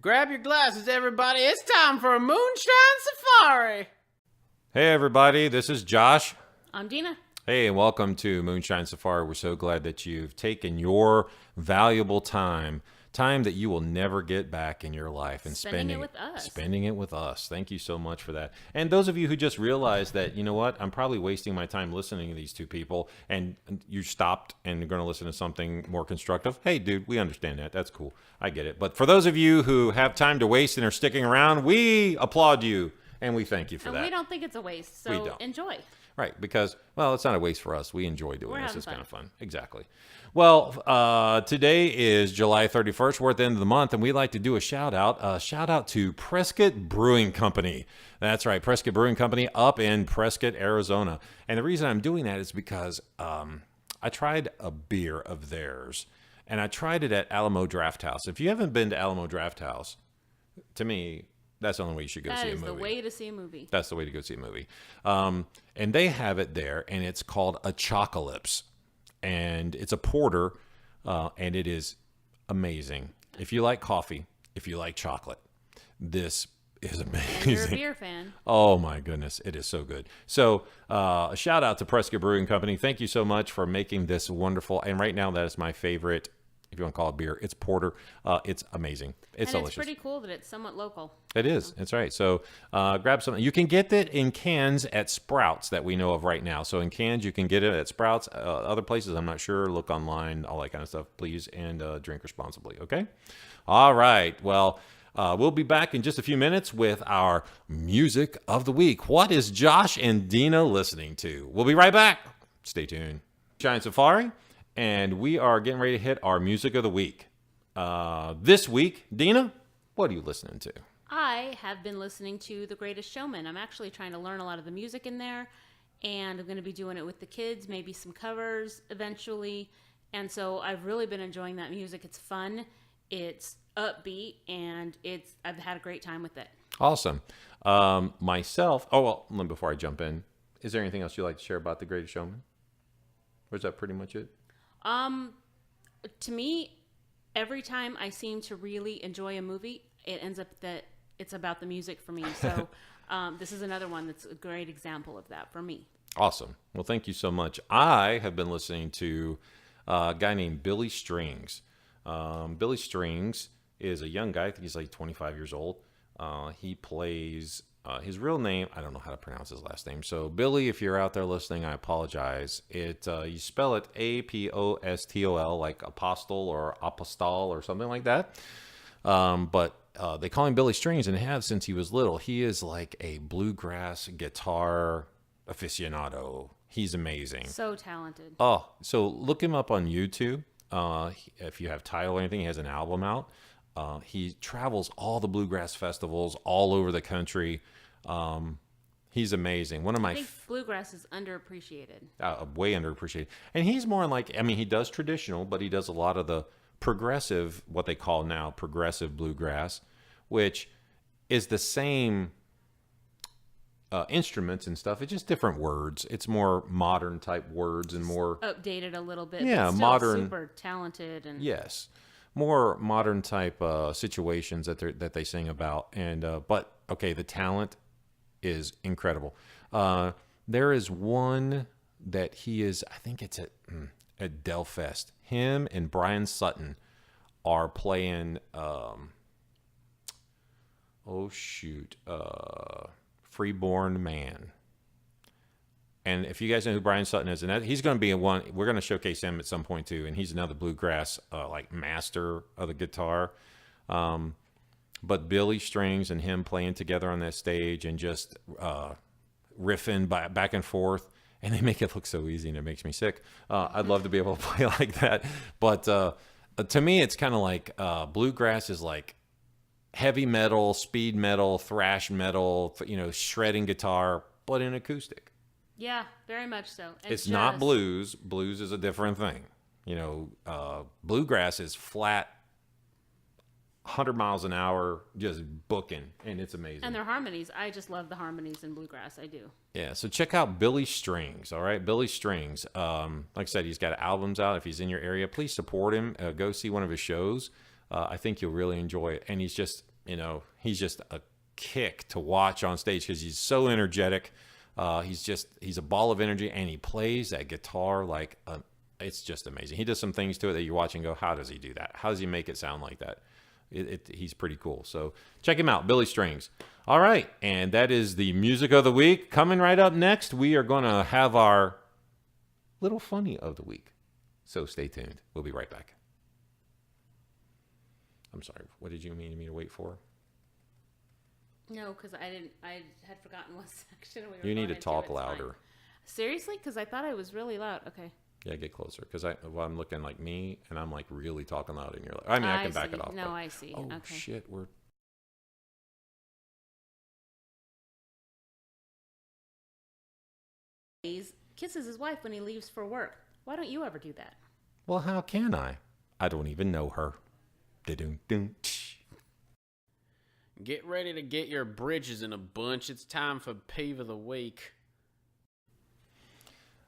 Grab your glasses, everybody. It's time for a Moonshine Safari. Hey, everybody. This is Josh. I'm Dina. Hey, and welcome to Moonshine Safari. We're so glad that you've taken your valuable time that you will never get back in your life, and spending it with us. Spending it with us. Thank you so much for that. And those of you who just realized that, you know what, I'm probably wasting my time listening to these two people, and you stopped and you're going to listen to something more constructive. Hey, dude, we understand that. That's cool. I get it. But for those of you who have time to waste and are sticking around, we applaud you and we thank you for that. And we don't think it's a waste, so enjoy. Right, because, well, it's not a waste for us. We enjoy doing this. It's kind of fun. Exactly. Well, today is July 31st. We're at the end of the month, and we'd like to do a shout-out. Shout-out to Prescott Brewing Company. That's right, Prescott Brewing Company up in Prescott, Arizona. And the reason I'm doing that is because I tried a beer of theirs, and I tried it at Alamo Drafthouse. If you haven't been to Alamo Drafthouse, to me, that's the only way you should go see a movie. That is the way to see a movie. That's the way to go see a movie. And they have it there, and it's called Achocolypse. And it's a porter, and it is amazing. If you like coffee, if you like chocolate, this is amazing. And you're a beer fan. Oh, my goodness. It is so good. So a shout out to Prescott Brewing Company. Thank you so much for making this wonderful. And right now, that is my favorite, if you want to call it beer. It's porter. It's amazing. It's delicious. It's pretty cool that it's somewhat local. It is. That's right. So grab something. You can get it in cans at Sprouts that we know of right now. So in cans, you can get it at Sprouts. Other places, I'm not sure. Look online, all that kind of stuff, please. And drink responsibly, okay? All right. Well, we'll be back in just a few minutes with our music of the week. What is Josh and Dina listening to? We'll be right back. Stay tuned. Giant Safari. And we are getting ready to hit our music of the week. This week, Dina, what are you listening to? I have been listening to The Greatest Showman. I'm actually trying to learn a lot of the music in there, and I'm going to be doing it with the kids, maybe some covers eventually. And so I've really been enjoying that music. It's fun, it's upbeat, and I've had a great time with it. Awesome. Myself, before I jump in, is there anything else you'd like to share about The Greatest Showman? Or is that pretty much it? To me, every time I seem to really enjoy a movie, it ends up that it's about the music for me. So this is another one that's a great example of that for me. Awesome. Well, thank you so much. I have been listening to a guy named Billy Strings. Billy Strings is a young guy. I think he's like 25 years old. He plays... his real name, I don't know how to pronounce his last name. So, Billy, if you're out there listening, I apologize. You spell it Apostol, like apostle or apostol or something like that. But they call him Billy Strings, and have since he was little. He is like a bluegrass guitar aficionado. He's amazing. So talented. Oh, so look him up on YouTube. If you have Tidal or anything, he has an album out. He travels all the bluegrass festivals all over the country. He's amazing. I think bluegrass is underappreciated. Way underappreciated. And he's more like, he does traditional, but he does a lot of the progressive, what they call now progressive bluegrass, which is the same instruments and stuff. It's just different words. It's more modern type words and more updated a little bit. Yeah, but still modern. Super talented and yes. More modern type situations that they sing about, but okay, the talent is incredible. There is one that he is, I think it's at Delfest. Him and Brian Sutton are playing. Freeborn Man. And if you guys know who Brian Sutton is, and he's going to be one, we're going to showcase him at some point too. And he's another bluegrass like master of the guitar. But Billy Strings and him playing together on that stage and just riffing back and forth, and they make it look so easy, and it makes me sick. I'd love to be able to play like that, but to me, it's kind of like bluegrass is like heavy metal, speed metal, thrash metal, shredding guitar, but in acoustic. Yeah, very much so. It's not blues. Blues is a different thing. Bluegrass is flat, 100 miles an hour, just booking, and it's amazing. And their harmonies. I just love the harmonies in bluegrass. I do. Yeah, so check out Billy Strings, all right? Billy Strings. Like I said, he's got albums out. If he's in your area, please support him. Go see one of his shows. I think you'll really enjoy it. And he's just he's just a kick to watch on stage because he's so energetic. He's a ball of energy, and he plays that guitar like it's just amazing. He does some things to it that you watch and go, how does he do that? How does he make it sound like that? He's pretty cool. So check him out, Billy Strings. All right, and that is the music of the week. Coming right up next, we are going to have our little funny of the week. So stay tuned. We'll be right back. I'm sorry. What did you mean me to wait for? No, because I had forgotten what section we were You need going to into. talk It's louder. fine. Seriously? Because I thought I was really loud. Okay. Yeah, get closer. Because I'm looking like me, and I'm like really talking loud, and you're like, I can back see. it off. No, but, I see. oh, Okay. shit. He kisses his wife when he leaves for work. Why don't you ever do that? Well, how can I? I don't even know her. Da-dum-dum. Get ready to get your britches in a bunch. It's time for Peeve of the Week.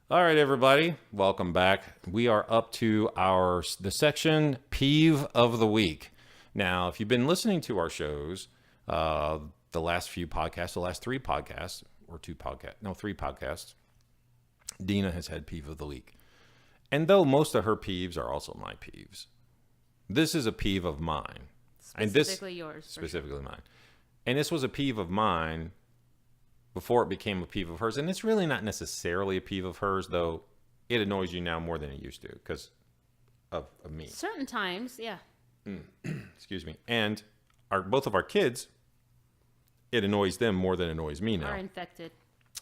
All right, everybody, welcome back. We are up to the section Peeve of the Week. Now, if you've been listening to our shows, the last few podcasts, the last three podcasts, three podcasts, Dina has had Peeve of the Week. And though most of her peeves are also my peeves, this is a peeve of mine. Specifically yours. Specifically mine. And this was a peeve of mine before it became a peeve of hers. And it's really not necessarily a peeve of hers, though it annoys you now more than it used to because of me. Certain times, yeah. Excuse me. And both of our kids, it annoys them more than it annoys me now. Are infected.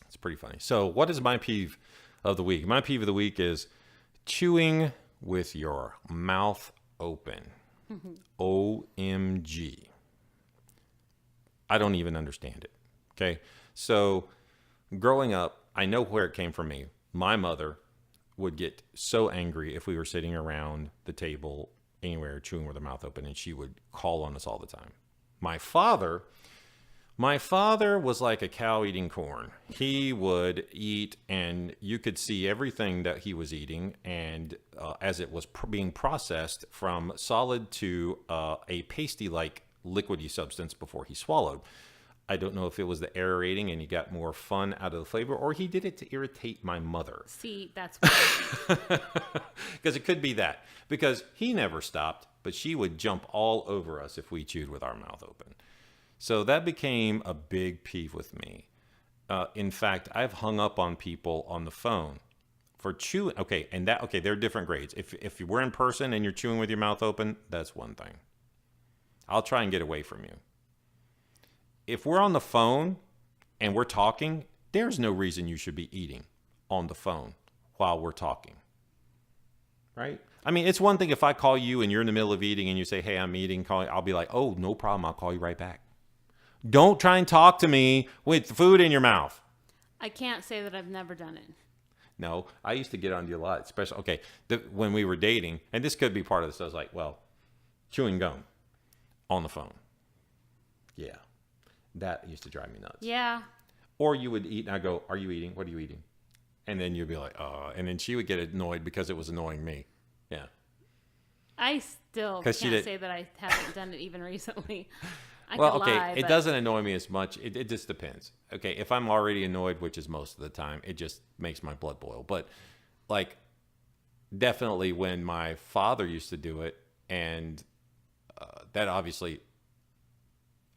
It's pretty funny. So what is my peeve of the week? My peeve of the week is chewing with your mouth open. OMG. I don't even understand it. Okay. So growing up, I know where it came from me. My mother would get so angry if we were sitting around the table anywhere chewing with her mouth open, and she would call on us all the time. My father was like a cow eating corn. He would eat, and you could see everything that he was eating, and as it was being processed from solid to a pasty-like liquidy substance before he swallowed. I don't know if it was the aerating and he got more fun out of the flavor, or he did it to irritate my mother. See, that's why. Because it could be that. Because he never stopped, but she would jump all over us if we chewed with our mouth open. So that became a big peeve with me. In fact, I've hung up on people on the phone for chewing. Okay, there are different grades. If we're in person and you're chewing with your mouth open, that's one thing. I'll try and get away from you. If we're on the phone and we're talking, there's no reason you should be eating on the phone while we're talking. Right? I mean, it's one thing if I call you and you're in the middle of eating and you say, hey, I'm eating, I'll be like, oh, no problem. I'll call you right back. Don't try and talk to me with food in your mouth. I can't say that I've never done it. No, I used to get on you a lot, especially, when we were dating, and this could be part of this. I was like, well, chewing gum on the phone. Yeah. That used to drive me nuts. Yeah. Or you would eat, and I'd go, are you eating? What are you eating? And then you'd be like, and then she would get annoyed because it was annoying me. Yeah. I still can't say that I haven't done it even recently. I could lie, it but doesn't annoy me as much. It just depends. Okay, if I'm already annoyed, which is most of the time, it just makes my blood boil. But, like, definitely when my father used to do it, and that obviously,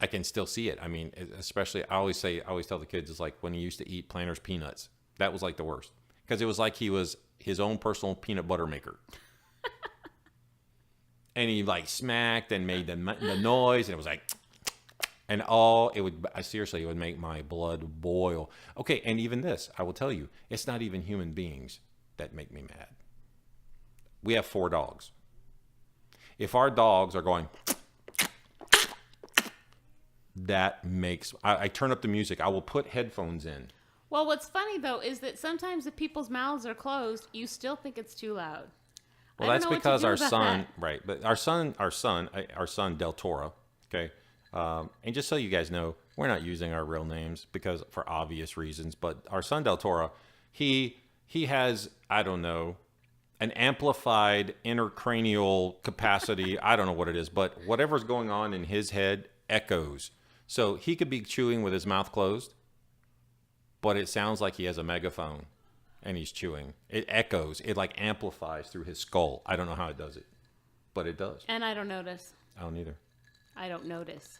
I can still see it. I mean, especially, I always tell the kids, it's like when he used to eat Planters peanuts. That was like the worst. Because it was like he was his own personal peanut butter maker. And he like smacked and made the noise, and it was like, and it would make my blood boil. Okay, and even this, I will tell you, it's not even human beings that make me mad. We have 4 dogs. If our dogs are going, that makes, I turn up the music. I will put headphones in. Well, what's funny though is that sometimes if people's mouths are closed, you still think it's too loud. Well, that's because our son, right? But our son Del Toro, okay. And just so you guys know, we're not using our real names because for obvious reasons. But our son Del Toro, he has, I don't know, an amplified intracranial capacity. I don't know what it is, but whatever's going on in his head echoes. So he could be chewing with his mouth closed, but it sounds like he has a megaphone and he's chewing. It echoes. It like amplifies through his skull. I don't know how it does it, but it does. And I don't notice. I don't either. I don't notice.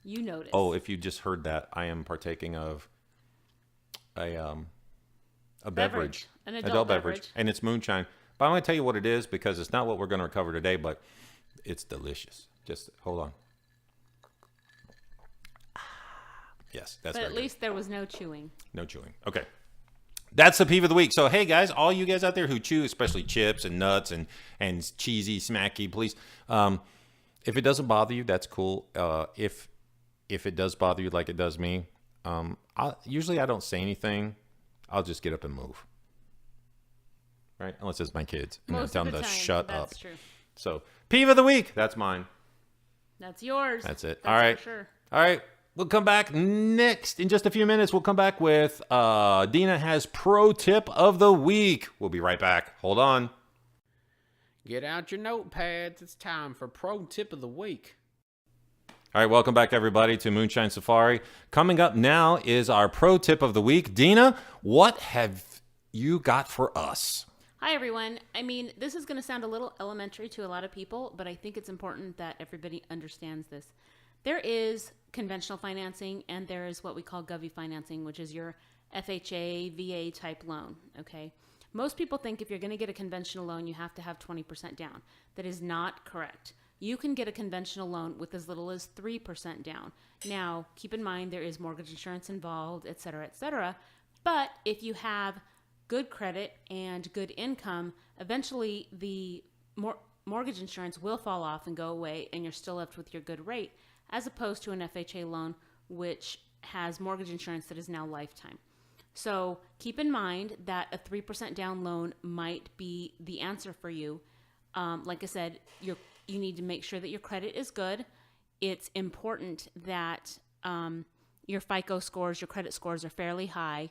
You notice. Oh, if you just heard that, I am partaking of a beverage. An adult beverage. And it's moonshine. But I'm going to tell you what it is because it's not what we're going to recover today, but it's delicious. Just hold on. Yes, that's But very at least there was no chewing. No chewing. Okay. That's the peeve of the week. So, hey, guys, all you guys out there who chew, especially chips and nuts and cheesy, smacky, please, if it doesn't bother you, that's cool. If it does bother you like it does me, usually I don't say anything. I'll just get up and move. Right? Unless it's my kids. And Most I tell of them the to time, shut up. That's true. So, peeve of the week. That's mine. That's yours. That's it. That's All right. For sure. All right. We'll come back next. In just a few minutes, we'll come back with Dina has pro tip of the week. We'll be right back. Hold on. Get out your notepads. It's time for pro tip of the week. All right, welcome back, everybody, to Moonshine Safari. Coming up now is our pro tip of the week. Dina, what have you got for us? Hi, everyone. I mean, this is going to sound a little elementary to a lot of people, but I think it's important that everybody understands this. There is conventional financing, and there is what we call Govy financing, which is your FHA, VA type loan, okay? Most people think if you're going to get a conventional loan, you have to have 20% down. That is not correct. You can get a conventional loan with as little as 3% down. Now, keep in mind there is mortgage insurance involved, et cetera, but if you have good credit and good income, eventually the mortgage insurance will fall off and go away, and you're still left with your good rate, as opposed to an FHA loan, which has mortgage insurance that is now lifetime. So keep in mind that a 3% down loan might be the answer for you. Like I said, you need to make sure that your credit is good. It's important that your FICO scores, your credit scores are fairly high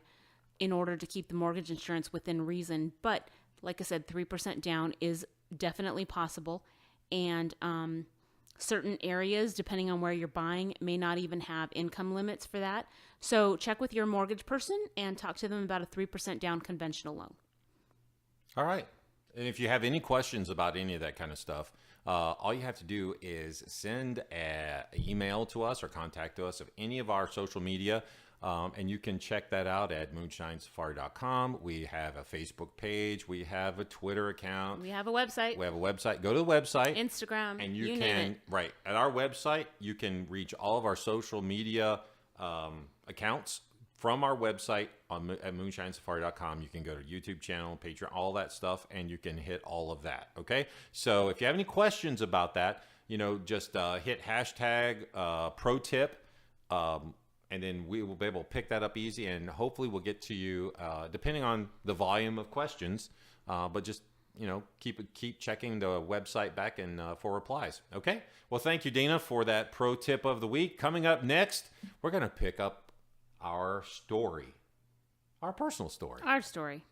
in order to keep the mortgage insurance within reason. But like I said, 3% down is definitely possible. And certain areas, depending on where you're buying, may not even have income limits for that. So check with your mortgage person and talk to them about a 3% down conventional loan. All right. And if you have any questions about any of that kind of stuff, all you have to do is send an email to us or contact us of any of our social media. And you can check that out at moonshinesafari.com. We have a Facebook page. We have a Twitter account. We have a website. Go to the website. Instagram. And you name can, it. right, at our website, you can reach all of our social media accounts from our website at moonshinesafari.com. You can go to YouTube channel, Patreon, all that stuff, and you can hit all of that, okay? So if you have any questions about that, just hit hashtag pro tip, and then we will be able to pick that up easy, and hopefully we'll get to you depending on the volume of questions. But just keep checking the website back and for replies. Okay. Well, thank you, Dina, for that pro tip of the week. Coming up next, we're gonna pick up our story, our personal story. Our story.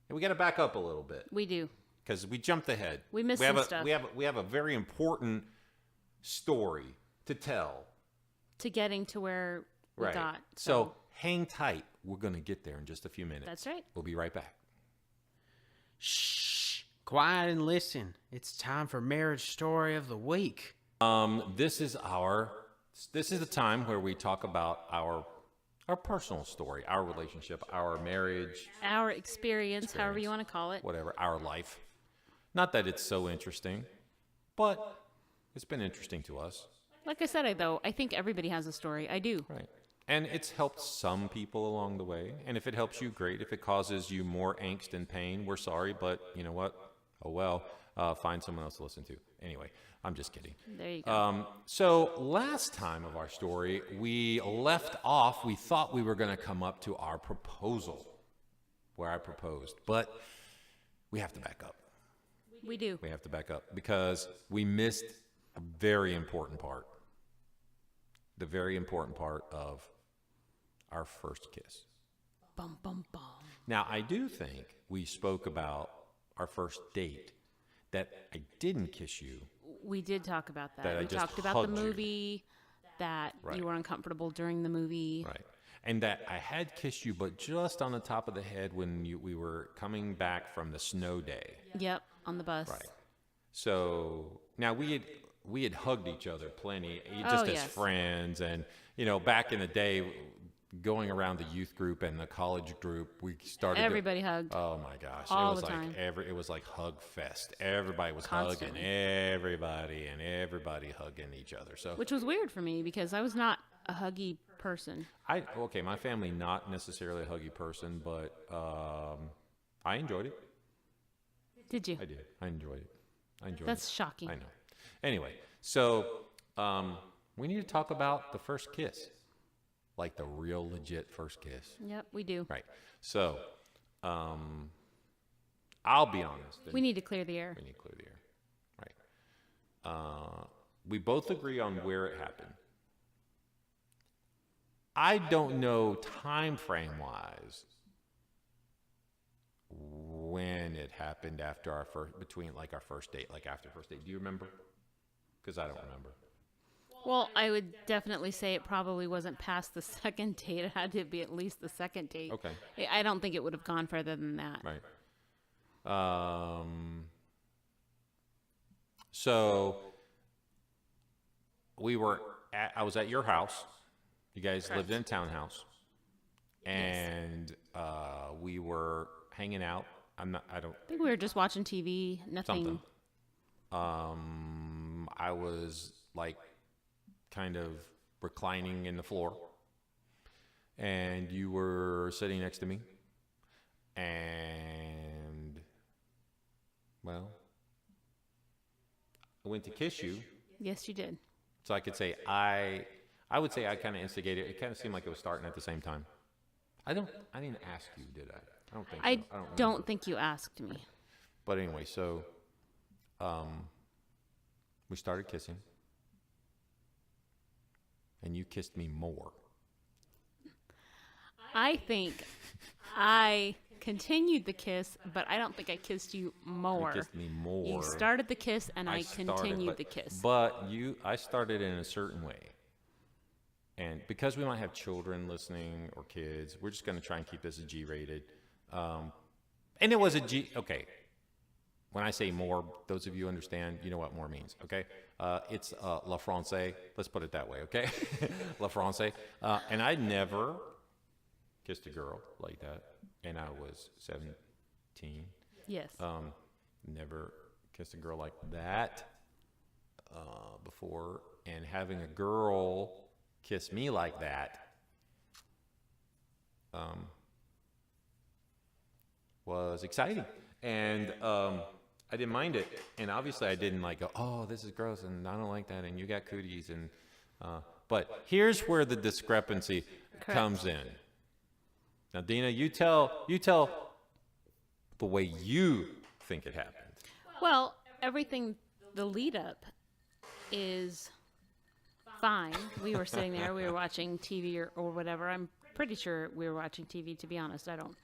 And we got to back up a little bit We do. because we jumped ahead. We missed some stuff. We have a very important story to tell. To getting to where we Right. got. So hang tight. We're going to get there in just a few minutes. That's right. We'll be right back. Shh. Quiet and listen. It's time for marriage story of the week. This is the time where we talk about our personal story, our relationship, our marriage, Our experience, however you want to call it. whatever, our life. Not that it's so interesting, but it's been interesting to us. Like I said, I think everybody has a story. I do. Right. And it's helped some people along the way. And if it helps you, great. If it causes you more angst and pain, we're sorry. But you know what? Oh, well, find someone else to listen to. Anyway, I'm just kidding. There you go. So last time of our story, we left off. We thought we were going to come up to our proposal, where I proposed. But we have to back up. We do. We have to back up because we missed a very important part. The very important part of our first kiss. Bum, bum, bum. Now, I do think we spoke about our first date, that I didn't kiss you. We did talk about that. That I We just talked about the hugged you. movie, that Right. you were uncomfortable during the movie. Right. And that I had kissed you, but just on the top of the head when we were coming back from the snow day. Yep, on the bus. Right. So now we had hugged each other plenty, just as yes. friends, and back in the day, going around the youth group and the college group, we started. Everybody hugged. Oh my gosh! All it was the like time. It was like hug fest. Everybody was Constantly. hugging everybody, and everybody hugging each other. So Which was weird for me because I was not a huggy person. my family not necessarily a huggy person, but I enjoyed it. Did you? I did. I enjoyed it. That's shocking. I know. Anyway, so we need to talk about the first kiss, like the real legit first kiss. Yep, we do. Right. So I'll be honest. We need to clear the air. We need to clear the air. Right. We both agree on where it happened. I don't know time frame wise when it happened after our first, between like our first date, like after first date. Do you remember? Because I don't remember. Well, I would definitely say it probably wasn't past the second date. It had to be at least the second date. Okay. I don't think it would have gone further than that. Right. So I was at your house. You guys Correct. lived in a townhouse, and we were hanging out. I think we were just watching TV. Nothing. Something. I was like kind of reclining in the floor, and you were sitting next to me, and well, I went to kiss you. Yes, you did. So I could say I would say I kind of instigated. It kind of seemed like it was starting at the same time. I didn't ask you, did I? I don't think so. I remember. don't think you asked me. But anyway, so we started kissing, and you kissed me more. I think I continued the kiss, but I don't think I kissed you more. You kissed me more. You started the kiss, and I continued the kiss. But I started in a certain way. And because we might have children listening or kids, we're just going to try and keep this a G-rated. And it was a G. Okay. When I say more, those of you understand, you know what more means, okay? It's La Francais. Let's put it that way, okay? La Francais. And I never kissed a girl like that. And I was 17. Yes. Never kissed a girl like that before. And having a girl kiss me like that was exciting. And I didn't mind it. And obviously I didn't like go, oh, this is gross and I don't like that and you got cooties. And but here's where the discrepancy comes in. Now, Dina, you tell the way you think it happened. Well, everything, the lead up is fine. We were sitting there, we were watching TV or whatever. I'm pretty sure we were watching TV, to be honest. I don't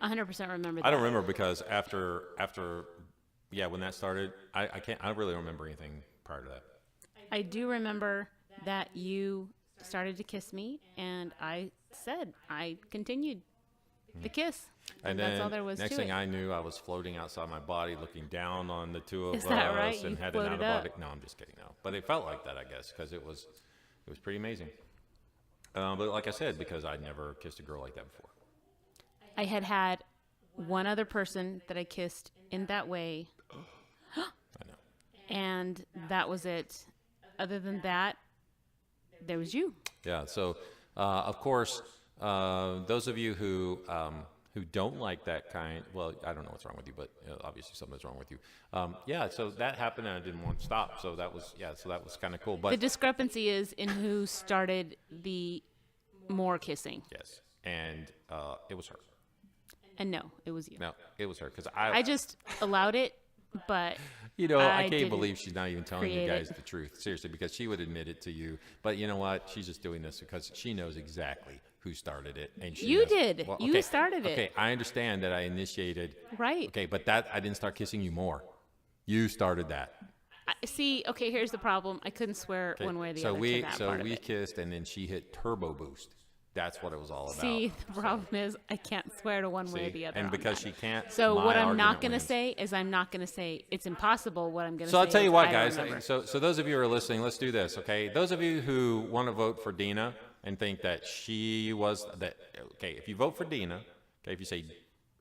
100% remember that. I don't remember because after when that started, I don't really remember anything prior to that. I do remember that you started to kiss me, and I said I continued the kiss. And that's then all there was next to thing it. I knew, I was floating outside my body, looking down on the two of Is us, that right? and You had an floated out-of-body. up. No, I'm just kidding. No, but it felt like that, I guess, because it was pretty amazing. But like I said, because I'd never kissed a girl like that before. I had one other person that I kissed in that way, I know. and that was it. Other than that, there was you. Yeah. So, of course, those of you who don't like that kind, well, I don't know what's wrong with you, but obviously something's wrong with you. Yeah. So that happened, and I didn't want to stop. So that was kind of cool. But The discrepancy is in who started the more kissing. yes, and it was her. And no, it was you. No, it was her because I just allowed it, but I can't didn't believe she's not even telling you create guys it. the truth. Seriously, because she would admit it to you. But you know what? She's just doing this because she knows exactly who started it. And she You knows- did. Well, You started it. Okay, I understand that I initiated. right. Okay, but that I didn't start kissing you more. You started that. See, okay, here's the problem. I couldn't swear one way or the other to that part of we it. kissed, and then she hit turbo boost. That's what it was all about. See, the problem is I can't swear to one way or the other. And on because that. she can't, So my what I'm not argument going to wins. say is I'm not going to say it's impossible. What I'm going to say So I'll tell you is what, I don't guys. remember. So those of you who are listening, let's do this, okay? Those of you who want to vote for Dina and think that she was that, okay? If you vote for Dina, okay,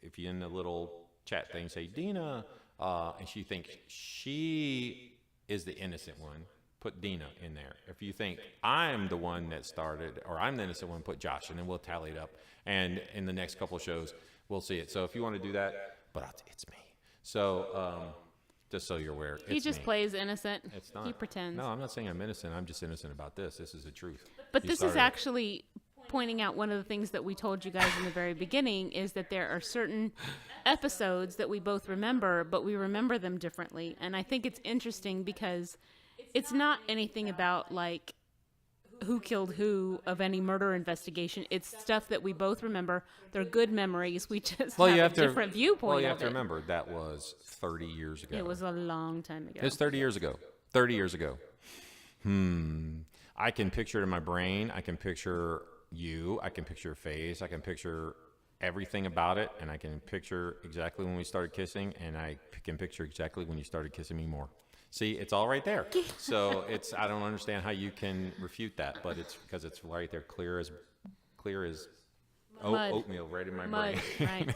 if you in the little chat thing say Dina, and she thinks she is the innocent one, put Dina in there. If you think I'm the one that started, or I'm the innocent one, put Josh, and then we'll tally it up. And in the next couple of shows, we'll see it. So if you want to do that, but it's me. So just so you're aware, He just me. plays innocent. It's not. He pretends. No, I'm not saying I'm innocent. I'm just innocent about this. This is the truth. But You this is started it. actually pointing out one of the things that we told you guys in the very beginning is that there are certain episodes that we both remember, but we remember them differently. And I think it's interesting because it's not anything about like who killed who of any murder investigation. It's stuff that we both remember. They're good memories. We just have a different viewpoint Well, you have of to it. remember that was 30 years ago. It was a long time ago. It was 30 years ago. 30 years ago. I can picture it in my brain. I can picture you. I can picture your face. I can picture everything about it. And I can picture exactly when we started kissing. And I can picture exactly when you started kissing me more. See, it's all right there. So I don't understand how you can refute that, but it's because it's right there, clear as Mud. oatmeal right in my Mud, brain. right.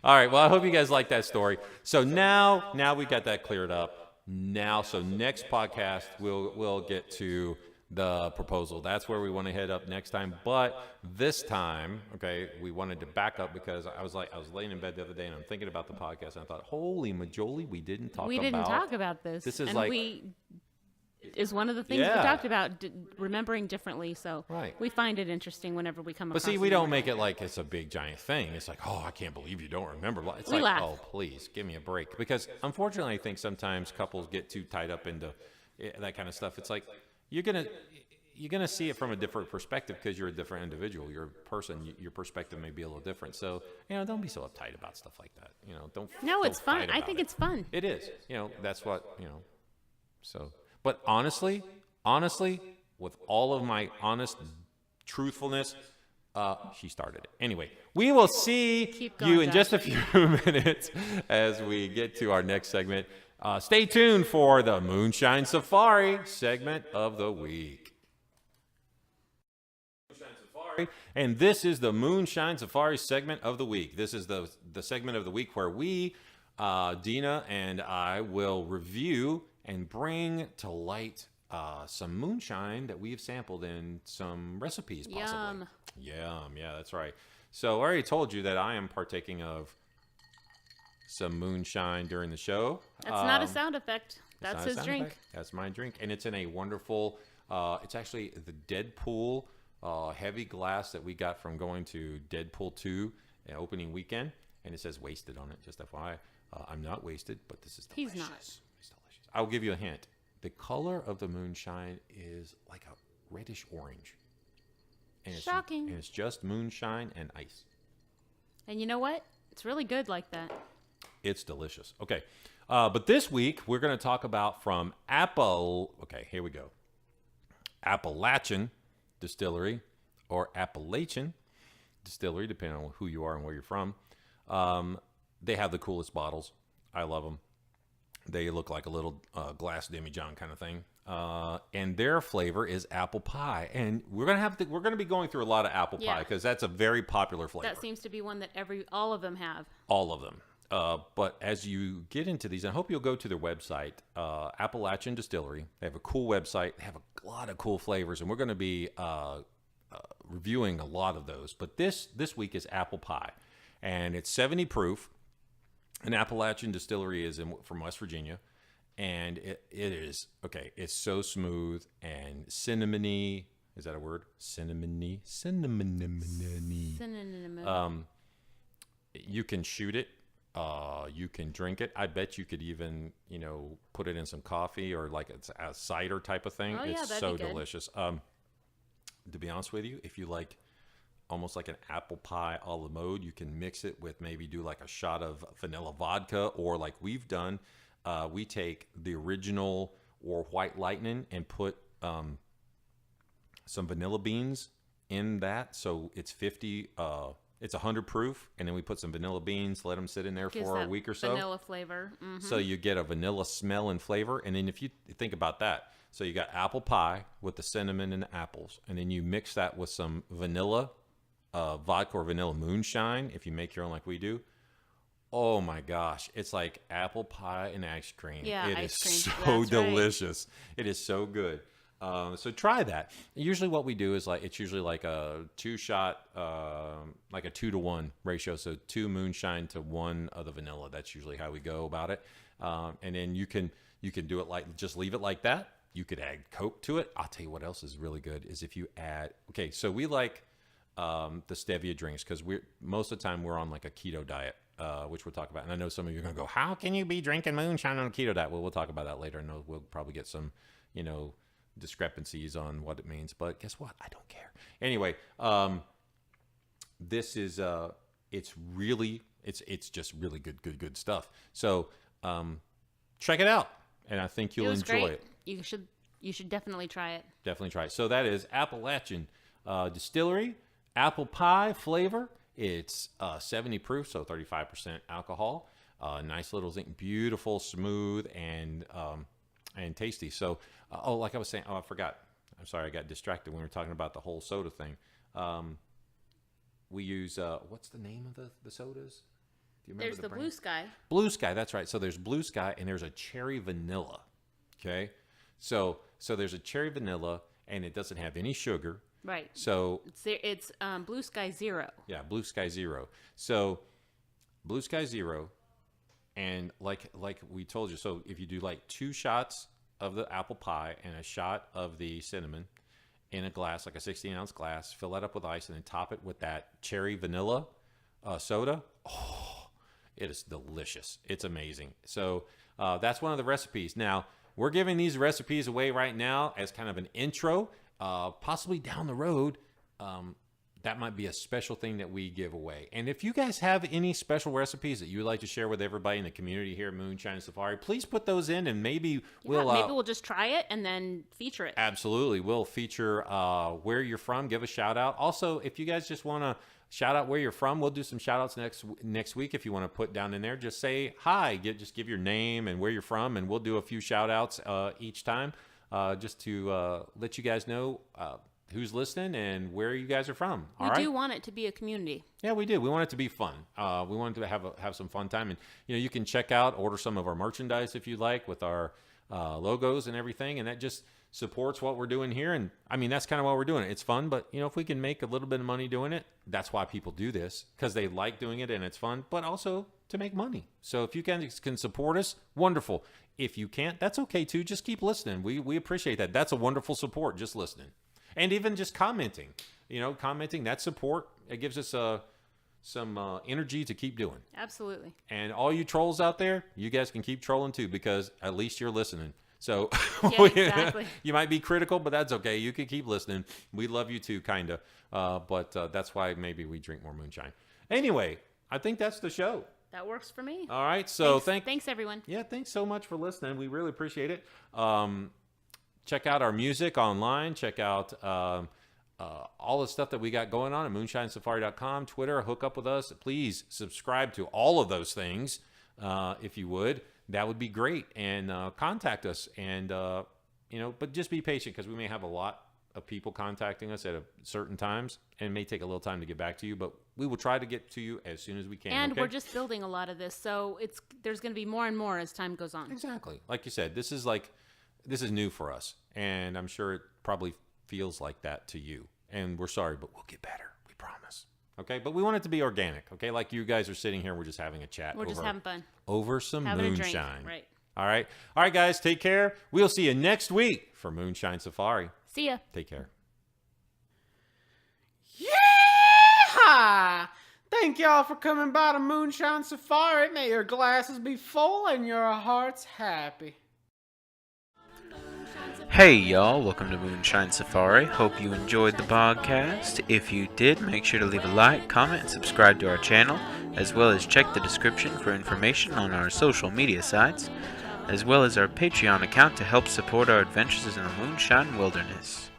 All right. Well, I hope you guys like that story. So now we got that cleared up. So next podcast we'll get to the proposal. That's where we want to head up next time. But this time, okay, we wanted to back up because I was laying in bed the other day and I'm thinking about the podcast and I thought, holy majoli, we didn't talk about this. This is and like- is one of the things Yeah. we talked about, remembering differently. So Right. we find it interesting whenever we come But across see, we a don't memory. make it like it's a big giant thing. It's like, oh, I can't believe you don't remember. It's We like, laugh. oh, please give me a break. Because unfortunately, I think sometimes couples get too tied up into that kind of stuff. It's like you're gonna see it from a different perspective because you're a different individual. You're a person. Your perspective may be a little different. So don't be so uptight about stuff like that. Don't. No, don't it's fun. fight I about think it. it's fun. It is. That's what. So, but honestly, with all of my honest truthfulness, she started it. Anyway, we will see Keep going, you in just a Josh. few minutes as we get to our next segment. Stay tuned for the Moonshine Safari segment of the week. And this is the Moonshine Safari segment of the week. This is the segment of the week where we, Dina and I, will review and bring to light some moonshine that we have sampled in some recipes, possibly. Yum. Yeah, that's right. So I already told you that I am partaking of some moonshine during the show. That's not a sound effect. It's That's not a his sound drink. effect. That's my drink. And it's in a wonderful, it's actually the Deadpool heavy glass that we got from going to Deadpool 2 opening weekend. And it says wasted on it, just FYI. I'm not wasted, but this is delicious. He's not. It's delicious. I'll give you a hint. The color of the moonshine is like a reddish orange. And Shocking. And it's just moonshine and ice. And you know what? It's really good like that. It's delicious. Okay. But this week, we're going to talk about from okay, here we go. Appalachian Distillery or Appalachian Distillery, depending on who you are and where you're from. They have the coolest bottles. I love them. They look like a little glass demijohn kind of thing. And their flavor is apple pie. And we're going to be going through a lot of apple pie because that's a very popular flavor. That seems to be one that all of them have. All of them. But as you get into these, I hope you'll go to their website, Appalachian Distillery. They have a cool website. They have a lot of cool flavors, and we're going to be reviewing a lot of those. But this week is apple pie, and it's 70 proof. An Appalachian Distillery is from West Virginia, and it is, okay, it's so smooth and cinnamony. Is that a word? Cinnamony. Cinnamon. You can shoot it. You can drink it. I bet you could even, put it in some coffee or like it's a cider type of thing. Oh, yeah, It's that'd so be good. delicious. To be honest with you, if you like almost like an apple pie a la mode, you can mix it with maybe do like a shot of vanilla vodka or like we've done, we take the original or White Lightning and put some vanilla beans in that. So it's 50, it's 100 proof. And then we put some vanilla beans, let them sit in there for a week or so. Vanilla flavor. Mm-hmm. So you get a vanilla smell and flavor. And then if you think about that, so you got apple pie with the cinnamon and the apples. And then you mix that with some vanilla, vodka or vanilla moonshine, if you make your own like we do. Oh my gosh, it's like apple pie and ice cream. Yeah, it ice is cream. so delicious. Right. It is so good. So try that. Usually what we do is it's usually like a 2-shot, like a 2-to-1 ratio. So 2 moonshine to 1 of the vanilla. That's usually how we go about it. And then you can do it just leave it like that. You could add Coke to it. I'll tell you what else is really good is if you add, okay, so we like the stevia drinks because most of the time we're on like a keto diet. Which we'll talk about. And I know some of you are going to go, how can you be drinking moonshine on a keto diet? Well, we'll talk about that later. And we'll probably get some, discrepancies on what it means. But guess what? I don't care. Anyway, this is, it's just really good stuff. So check it out. And I think you'll enjoy it. You should definitely try it. Definitely try it. So that is Appalachian Distillery, apple pie flavor. It's 70 proof, so 35% alcohol. Nice little thing, beautiful, smooth, and tasty. So, like I was saying, I forgot. I'm sorry, I got distracted when we were talking about the whole soda thing. We use what's the name of the sodas? Do you remember? There's the Blue Sky. Blue Sky, that's right. So there's Blue Sky, and there's a cherry vanilla. Okay, so there's a cherry vanilla, and it doesn't have any sugar. Right. So it's Blue Sky Zero. Yeah, Blue Sky Zero. So Blue Sky Zero, and like we told you, so if you do like 2 shots of the apple pie and a shot of the cinnamon in a glass, like a 16-ounce glass, fill that up with ice, and then top it with that cherry vanilla soda. Oh, it is delicious. It's amazing. So that's one of the recipes. Now, we're giving these recipes away right now as kind of an intro. Possibly down the road, that might be a special thing that we give away. And if you guys have any special recipes that you would like to share with everybody in the community here at Moonshine Safari, please put those in, and maybe we'll just try it and then feature it. Absolutely, we'll feature where you're from. Give a shout out. Also, if you guys just want to shout out where you're from, we'll do some shout outs next week. If you want to put down in there, just say hi. Just give your name and where you're from, and we'll do a few shout outs each time. Just to let you guys know who's listening and where you guys are from. We do want it to be a community. Yeah, we do. We want it to be fun. We want to have some fun time. And, you can check out, order some of our merchandise if you'd like with our logos and everything. And that just supports what we're doing here. And, I mean, that's kind of why we're doing it. It's fun. But, if we can make a little bit of money doing it, that's why people do this. Because they like doing it and it's fun. But also to make money. So if you can support us, wonderful. If you can't, that's okay too. Just keep listening. We appreciate that. That's a wonderful support, just listening. And even just commenting. Commenting, that support, it gives us some energy to keep doing. Absolutely. And all you trolls out there, you guys can keep trolling too, because at least you're listening. So yeah, exactly. You might be critical, but that's okay. You can keep listening. We love you too, kind of. But that's why maybe we drink more moonshine. Anyway, I think that's the show. That works for me. All right. So thanks everyone. Yeah, thanks so much for listening. We really appreciate it. Check out our music online. Check out all the stuff that we got going on at moonshinesafari.com, Twitter. Hook up with us. Please subscribe to all of those things if you would. That would be great. And contact us. And, but just be patient because we may have a lot of people contacting us at certain times, and it may take a little time to get back to you, but we will try to get to you as soon as we can. And we're just building a lot of this, so there's going to be more and more as time goes on. Exactly. Like you said, this is new for us, and I'm sure it probably feels like that to you. And we're sorry, but we'll get better. We promise. Okay? But we want it to be organic, okay? Like you guys are sitting here, we're just having a chat. We're just having fun. Over some having moonshine. A drink. Right. All right. All right, guys, take care. We'll see you next week for Moonshine Safari. See ya. Take care. Yeah! Thank y'all for coming by to Moonshine Safari. May your glasses be full and your hearts happy. Hey y'all, welcome to Moonshine Safari. Hope you enjoyed the podcast. If you did, make sure to leave a like, comment, and subscribe to our channel, as well as check the description for information on our social media sites. as well as our Patreon account to help support our adventures in the Moonshine Wilderness.